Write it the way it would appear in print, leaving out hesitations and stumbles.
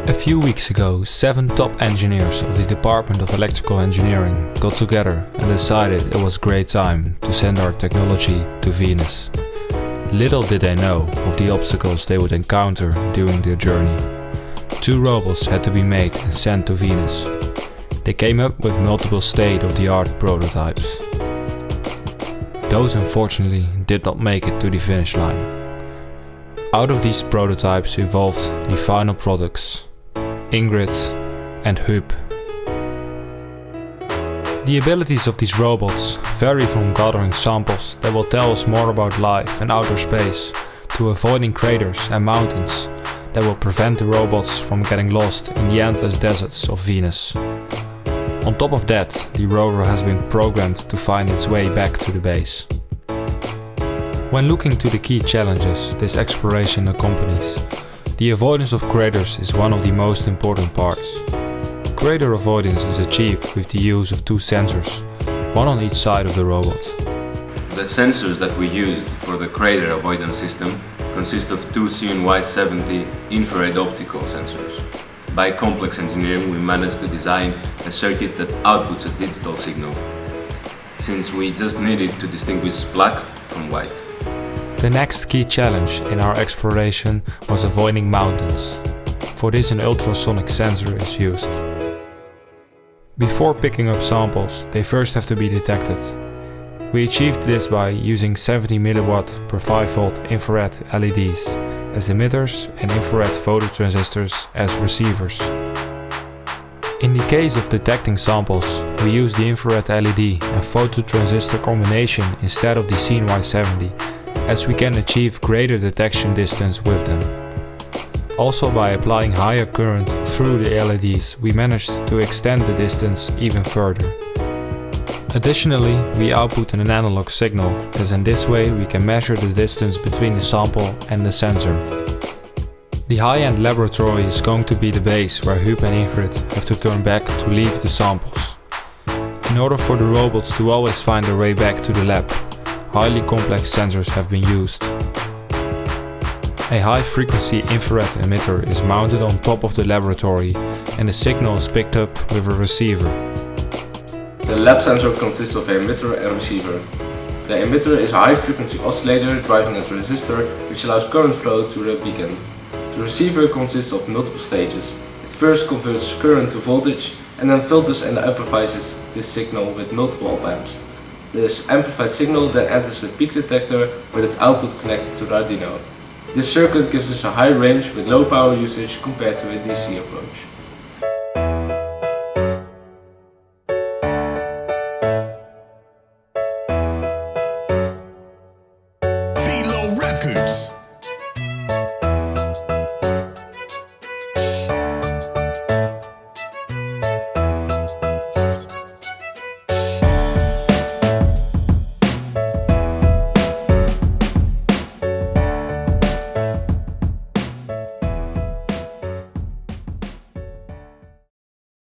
A few weeks ago, 7 top engineers of the Department of Electrical Engineering got together and decided it was great time to send our technology to Venus. Little did they know of the obstacles they would encounter during their journey. 2 robots had to be made and sent to Venus. They came up with multiple state-of-the-art prototypes. Those unfortunately did not make it to the finish line. Out of these prototypes evolved the final products, Ingrid and Huub. The abilities of these robots vary from gathering samples that will tell us more about life and outer space, to avoiding craters and mountains that will prevent the robots from getting lost in the endless deserts of Venus. On top of that, the rover has been programmed to find its way back to the base. When looking to the key challenges this exploration accompanies, the avoidance of craters is one of the most important parts. Crater avoidance is achieved with the use of 2 sensors, one on each side of the robot. The sensors that we used for the crater avoidance system consist of 2 CNY70 infrared optical sensors. By complex engineering, we managed to design a circuit that outputs a digital signal, since we just needed to distinguish black from white. The next key challenge in our exploration was avoiding mountains. For this, an ultrasonic sensor is used. Before picking up samples, they first have to be detected. We achieved this by using 70 mW per 5V infrared LEDs as emitters and infrared phototransistors as receivers. In the case of detecting samples, we use the infrared LED and phototransistor combination instead of the CNY70, as we can achieve greater detection distance with them. Also, by applying higher current through the LEDs, we managed to extend the distance even further. Additionally, we output an analog signal, as in this way we can measure the distance between the sample and the sensor. The high-end laboratory is going to be the base where Huub and Ingrid have to turn back to leave the samples. In order for the robots to always find their way back to the lab, highly complex sensors have been used. A high-frequency infrared emitter is mounted on top of the laboratory and the signal is picked up with a receiver. The lab sensor consists of an emitter and receiver. The emitter is a high-frequency oscillator driving a transistor which allows current flow to the beacon. The receiver consists of multiple stages. It first converts current to voltage and then filters and amplifies this signal with multiple op-amps. This amplified signal then enters the peak detector with its output connected to the Arduino. This circuit gives us a high range with low power usage compared to a DC approach. Records.